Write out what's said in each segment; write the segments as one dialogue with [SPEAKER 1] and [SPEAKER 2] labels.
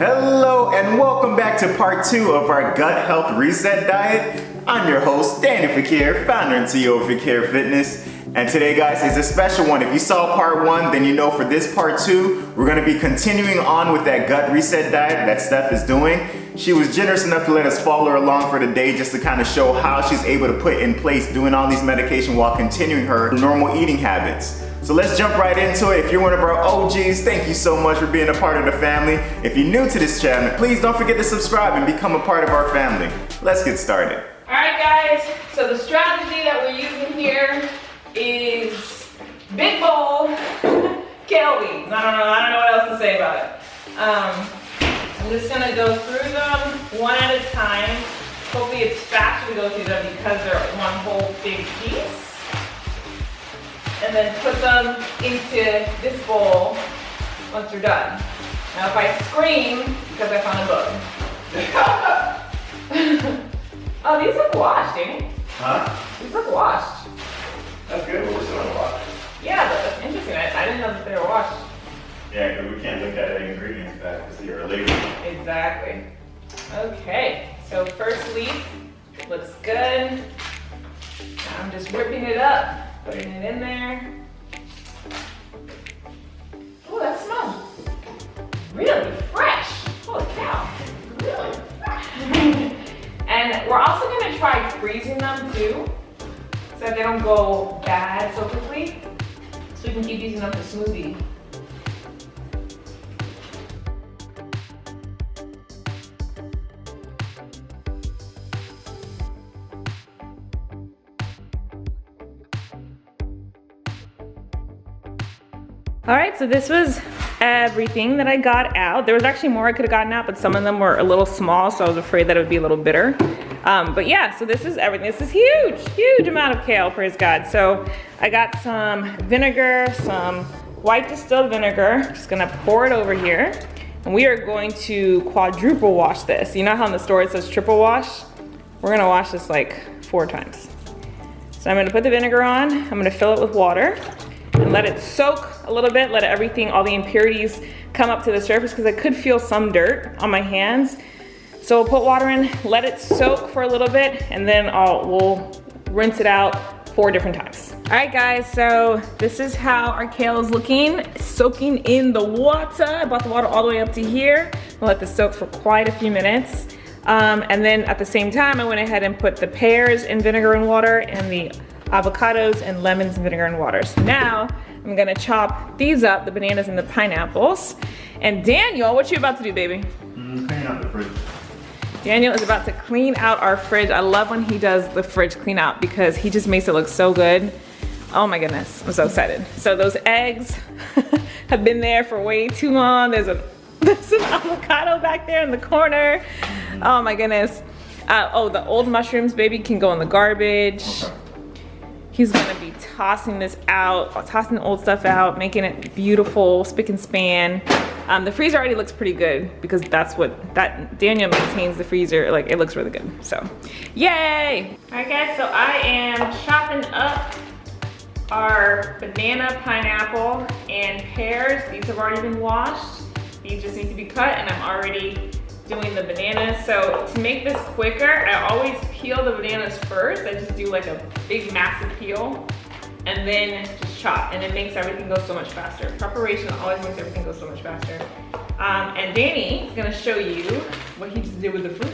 [SPEAKER 1] Hello and welcome back to part 2 of our gut health reset diet. I'm your host, Daniel Fequiere, founder and CEO of Fequiere Fitness. And today, guys, is a special one. If you saw part 1, then you know for this part 2, we're gonna be continuing on with that gut reset diet that Steph is doing. She was generous enough to let us follow her along for the day just to kind of show how she's able to put in place doing all these medications while continuing her normal eating habits. So let's jump right into it. If you're one of our OGs, thank you so much for being a part of the family. If you're new to this channel, please don't forget to subscribe and become a part of our family. Let's get started.
[SPEAKER 2] All right, guys, so the strategy that we're using here is big bowl kale leaves. I don't know what else to say about it. I'm just gonna go through them one at a time. Hopefully it's faster to go through them because they're one whole big piece. And then put them into this bowl once they're done. Now if I scream, because I found a bug. Oh, these look washed, Danny.
[SPEAKER 1] Huh?
[SPEAKER 2] These look washed.
[SPEAKER 1] That's good, but we're still gonna watch.
[SPEAKER 2] Yeah, but that's interesting. I didn't know that they were washed.
[SPEAKER 1] Yeah, because we can't look at the ingredients back to see our label.
[SPEAKER 2] Exactly. Okay, so first leaf looks good. Now I'm just whipping it up, putting it in there. Oh, that smells really fresh. Holy cow, really fresh. And we're also gonna try freezing them too, so that they don't go bad so quickly, so we can keep using them for smoothie. All right, so this was everything that I got out. There was actually more I could have gotten out, but some of them were a little small, so I was afraid that it would be a little bitter. But yeah, so this is everything. This is huge amount of kale, praise God. So I got some vinegar, some white distilled vinegar. Just gonna pour it over here. And we are going to quadruple wash this. You know how in the store it says triple wash? We're gonna wash this like 4 times. So I'm gonna put the vinegar on. I'm gonna fill it with water and let it soak a little bit, let everything, all the impurities come up to the surface because I could feel some dirt on my hands. So we'll put water in, let it soak for a little bit, and then we'll rinse it out 4 different times. All right, guys, so this is how our kale is looking, soaking in the water. I brought the water all the way up to here. I'll let this soak for quite a few minutes. And then at the same time, I went ahead and put the pears in vinegar and water and the avocados and lemons in vinegar and water. So now I'm gonna chop these up, the bananas and the pineapples. And Daniel, what you about to do, baby?
[SPEAKER 1] Clean out the fridge.
[SPEAKER 2] Daniel is about to clean out our fridge. I love when he does the fridge clean out because he just makes it look so good. Oh my goodness, I'm so excited. So those eggs have been there for way too long. There's an avocado back there in the corner. Oh my goodness. Oh, the old mushrooms, baby, can go in the garbage.
[SPEAKER 1] Okay.
[SPEAKER 2] He's gonna be tossing this out, tossing the old stuff out, making it beautiful, spick and span. The freezer already looks pretty good because Daniel maintains the freezer, like it looks really good, so yay! All right guys, so I am chopping up our banana, pineapple, and pears. These have already been washed. These just need to be cut and I'm already doing the bananas. So to make this quicker, I always peel the bananas first. I just do like a big massive peel and then just chop, and it makes everything go so much faster. Preparation always makes everything go so much faster. And Danny is gonna show you what he just did with the fruit.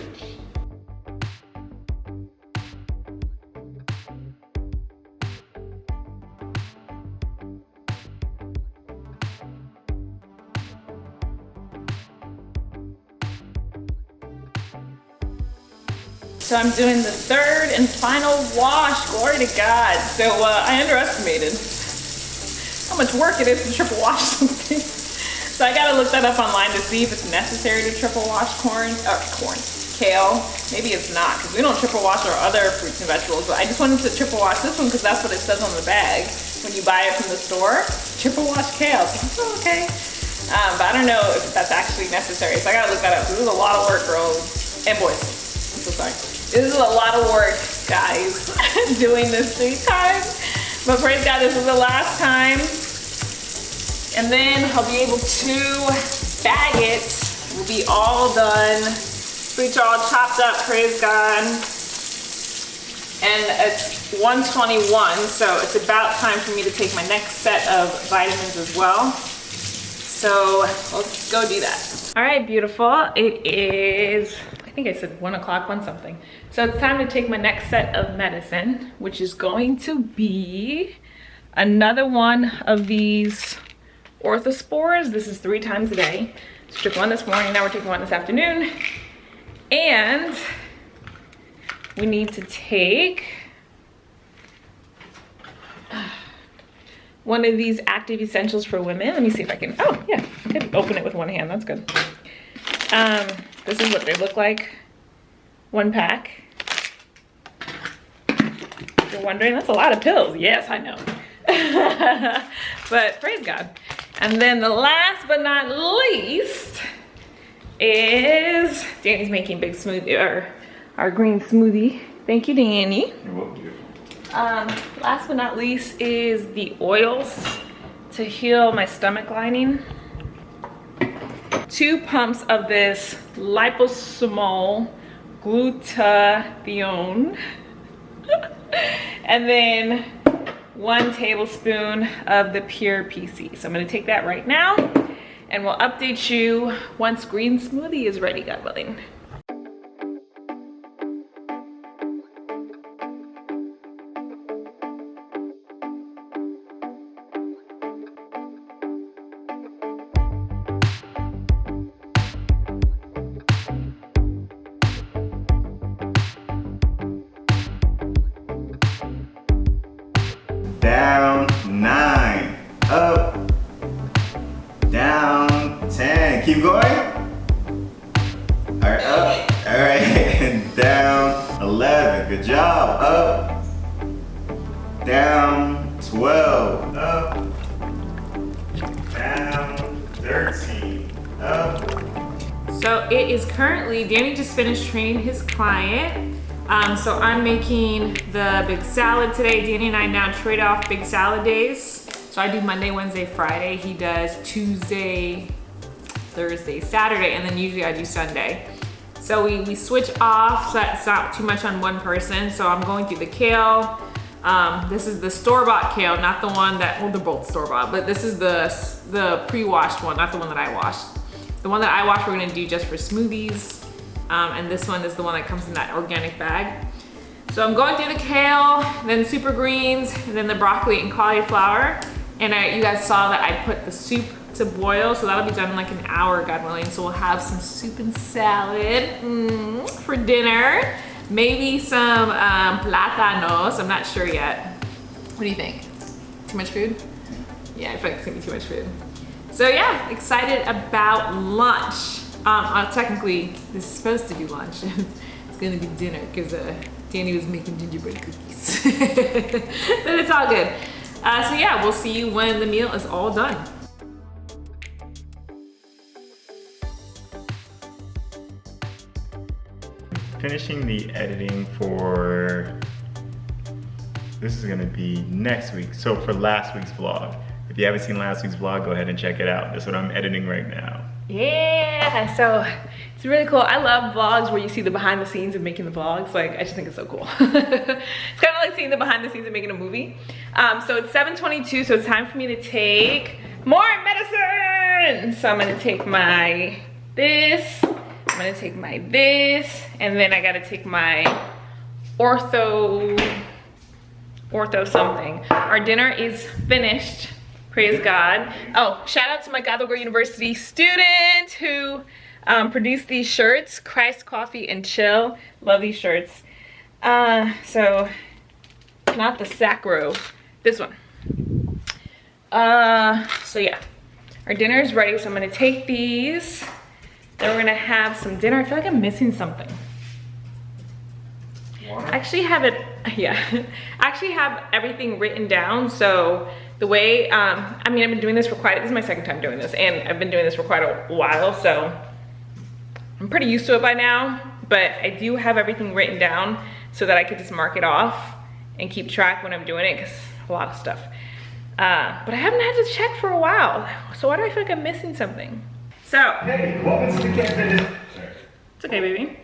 [SPEAKER 2] So I'm doing the 3rd and final wash, glory to God. So I underestimated how much work it is to triple wash something. So I gotta look that up online to see if it's necessary to triple wash kale. Maybe it's not, because we don't triple wash our other fruits and vegetables, but I just wanted to triple wash this one because that's what it says on the bag when you buy it from the store. Triple wash kale, so oh, okay. But I don't know if that's actually necessary, so I gotta look that up. This is a lot of work, girls and boys. I'm so sorry. This is a lot of work, guys, doing this 3 times. But praise God, this is the last time. And then I'll be able to bag it will be all done. Fruits are all chopped up, praise God. And it's 1:21, so it's about time for me to take my next set of vitamins as well. So let's go do that. All right, beautiful. It is, I think I said 1 o'clock, 1 something. So it's time to take my next set of medicine, which is going to be another one of these orthospores. This is 3 times a day. So took one this morning, now we're taking one this afternoon. And we need to take one of these active essentials for women. Let me see if I can, oh yeah, I can open it with one hand, that's good. This is what they look like. 1 pack. If you're wondering, that's a lot of pills. Yes, I know. But praise God. And then the last but not least is Danny's making big smoothie, or our green smoothie. Thank you, Danny.
[SPEAKER 1] You're welcome.
[SPEAKER 2] Last but not least is the oils to heal my stomach lining. 2 pumps of this liposomal glutathione. And then 1 tablespoon of the pure PC. So I'm gonna take that right now and we'll update you once green smoothie is ready, God willing.
[SPEAKER 1] Down 9, up, down 10. Keep going. All right, up. All right, and down 11. Good job. Up, down 12. Up, down 13. Up.
[SPEAKER 2] So it is currently, Danny just finished training his client. So I'm making the big salad today. Danny and I now trade off big salad days. So I do Monday, Wednesday, Friday. He does Tuesday, Thursday, Saturday, and then usually I do Sunday. So we switch off so that it's not too much on one person. So I'm going through the kale. This is the store-bought kale, not the one that, well, they're both store-bought, but this is the pre-washed one, not the one that I washed. The one that I washed, we're gonna do just for smoothies. And this one is the one that comes in that organic bag. So I'm going through the kale, then super greens, and then the broccoli and cauliflower. And you guys saw that I put the soup to boil, so that'll be done in like an hour, God willing. So we'll have some soup and salad for dinner. Maybe some plátanos, I'm not sure yet. What do you think? Too much food? Yeah, I feel like it's gonna be too much food. So yeah, excited about lunch. Technically, this is supposed to be lunch. It's gonna be dinner because Danny was making gingerbread cookies. But it's all good. So yeah, we'll see you when the meal is all done.
[SPEAKER 1] Finishing the editing for, this is gonna be next week. So for last week's vlog. If you haven't seen last week's vlog, go ahead and check it out. That's what I'm editing right now.
[SPEAKER 2] Yeah, so it's really cool. I love vlogs where you see the behind the scenes of making the vlogs. Like, I just think it's so cool. It's kind of like seeing the behind the scenes of making a movie. So it's 7:22, so it's time for me to take more medicine. So I'm gonna take my this, I'm gonna take my this, and then I gotta take my ortho something. Our dinner is finished. Praise God. Oh, shout out to my Gather University student who produced these shirts, Christ Coffee and Chill. Love these shirts. So, not the Sacro, this one. So yeah, our dinner is ready. So I'm gonna take these. Then we're gonna have some dinner. I feel like I'm missing something.
[SPEAKER 1] Water?
[SPEAKER 2] I actually have it, yeah. I actually have everything written down. So the way, I mean, I've been doing this for this is my second time doing this, and I've been doing this for quite a while, so I'm pretty used to it by now, but I do have everything written down so that I could just mark it off and keep track when I'm doing it, because a lot of stuff. But I haven't had to check for a while, so why do I feel like I'm missing something? So,
[SPEAKER 1] Hey, welcome to the cafe.
[SPEAKER 2] it's okay, baby.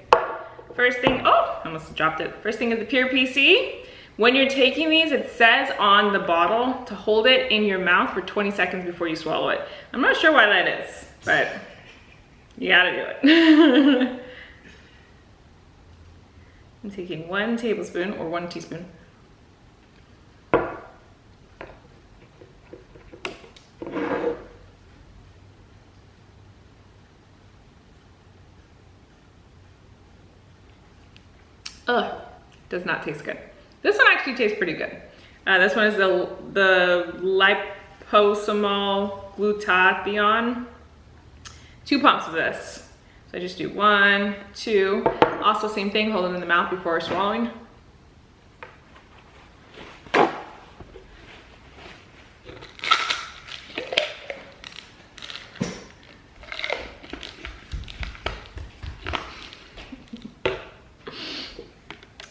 [SPEAKER 2] First thing, oh, I almost dropped it. First thing is the Pure PC. When you're taking these, it says on the bottle to hold it in your mouth for 20 seconds before you swallow it. I'm not sure why that is, but you gotta do it. I'm taking 1 tablespoon or 1 teaspoon. Ugh, does not taste good. This one actually tastes pretty good. This one is the liposomal glutathione. 2 pumps of this. So I just do 1, 2. Also same thing, hold it in the mouth before swallowing.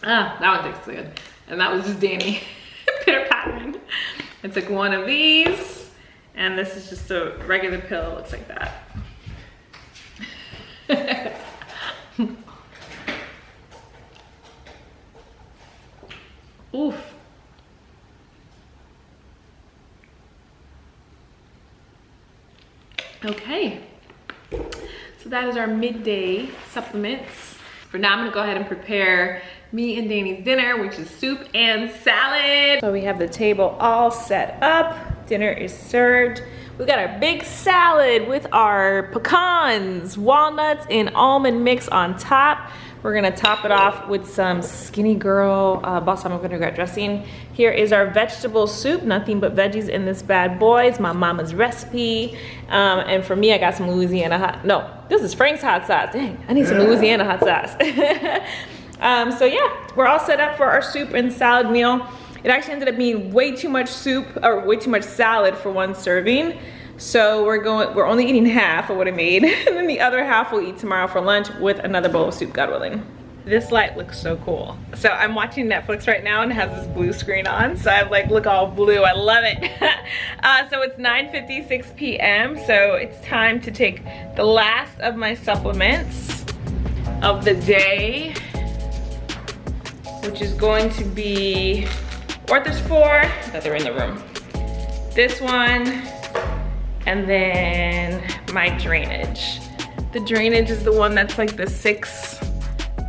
[SPEAKER 2] Ah, that one tastes good. And that was just Danny pitter pattering. I took 1 of these, and this is just a regular pill. It looks like that. Oof. Okay. So that is our midday supplements. For now, I'm gonna go ahead and prepare me and Danny's dinner, which is soup and salad. So we have the table all set up. Dinner is served. We got our big salad with our pecans, walnuts, and almond mix on top. We're gonna top it off with some Skinny Girl balsamic vinaigrette dressing. Here is our vegetable soup, nothing but veggies in this bad boy. It's my mama's recipe. And for me, I got some Louisiana hot, no, this is Frank's hot sauce. Dang, I need some Louisiana hot sauce. So yeah, we're all set up for our soup and salad meal. It actually ended up being way too much soup, or way too much salad for 1 serving. So we're only eating half of what I made, and then the other half we'll eat tomorrow for lunch with another bowl of soup, God willing. This light looks so cool. So I'm watching Netflix right now and it has this blue screen on, so I'm like, look all blue, I love it. So it's 9:56 p.m, so it's time to take the last of my supplements of the day, which is going to be Orthospore, I thought they were in the room. This one, and then my drainage. The drainage is the one that's like the 6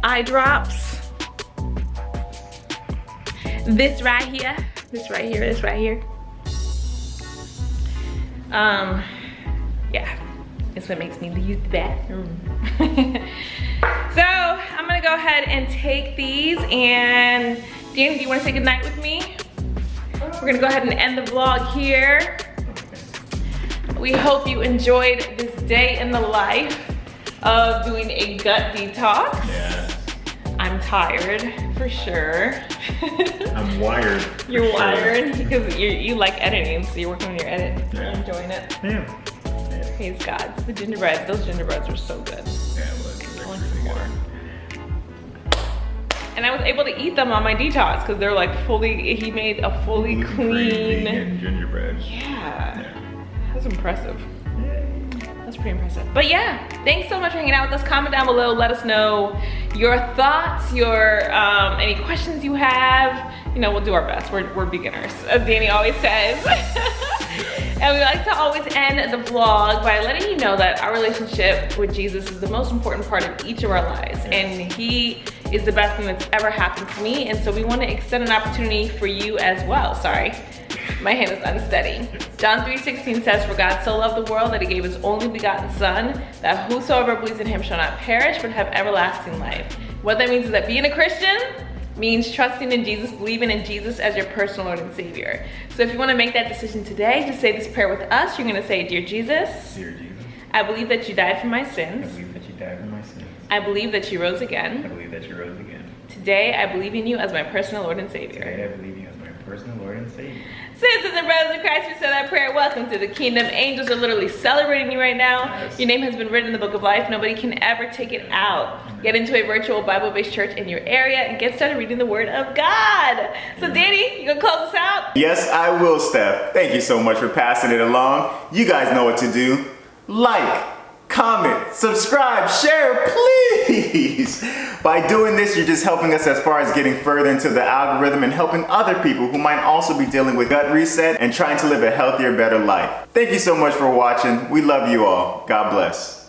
[SPEAKER 2] eye drops. This right here, this right here, this right here. Yeah, this what makes me leave the bathroom. So I'm gonna go ahead and take these, and Danny, do you wanna say goodnight with me? We're gonna go ahead and end the vlog here. We hope you enjoyed this day in the life of doing a gut detox.
[SPEAKER 1] Yeah.
[SPEAKER 2] I'm tired, for sure.
[SPEAKER 1] I'm wired.
[SPEAKER 2] You're wired because you like editing, so you're working on your edit.
[SPEAKER 1] Yeah.
[SPEAKER 2] You're enjoying it.
[SPEAKER 1] Yeah.
[SPEAKER 2] Praise God. The gingerbread, those gingerbreads were so good.
[SPEAKER 1] Yeah, it was.
[SPEAKER 2] I want some more. And I was able to eat them on my detox because they're like he made a fully clean.
[SPEAKER 1] Vegan gingerbread.
[SPEAKER 2] Yeah. That's impressive. That's pretty impressive. But yeah, thanks so much for hanging out with us. Comment down below, let us know your thoughts, your any questions you have. You know, we'll do our best. We're beginners, as Danny always says. And we like to always end the vlog by letting you know that our relationship with Jesus is the most important part of each of our lives. And he is the best thing that's ever happened to me. And so we want to extend an opportunity for you as well. Sorry, my hand is unsteady. John 3:16 says, "For God so loved the world that he gave his only begotten son, that whosoever believes in him shall not perish, but have everlasting life." What that means is that being a Christian means trusting in Jesus, believing in Jesus as your personal Lord and Savior. So if you want to make that decision today, just say this prayer with us. You're going to say, "Dear Jesus,
[SPEAKER 1] Dear Jesus,
[SPEAKER 2] I believe that you died for my
[SPEAKER 1] I
[SPEAKER 2] sins.
[SPEAKER 1] believe that you died for my sins.
[SPEAKER 2] I believe that you rose
[SPEAKER 1] I
[SPEAKER 2] again.
[SPEAKER 1] believe that you rose again.
[SPEAKER 2] Today, I believe in you as my personal Lord and
[SPEAKER 1] Today
[SPEAKER 2] Savior."
[SPEAKER 1] I believe you as my personal Lord and Savior.
[SPEAKER 2] Sisters and brothers in Christ, we said that prayer. Welcome to the kingdom. Angels are literally celebrating you right now.
[SPEAKER 1] Yes.
[SPEAKER 2] Your name has been written in the book of life. Nobody can ever take it out. Get into a virtual Bible-based church in your area and get started reading the Word of God. So Danny, you gonna close us out?
[SPEAKER 1] Yes, I will, Steph. Thank you so much for passing it along. You guys know what to do. Like, comment, subscribe, share, please. By doing this, you're just helping us as far as getting further into the algorithm and helping other people who might also be dealing with gut reset and trying to live a healthier, better life. Thank you so much for watching. We love you all. God bless.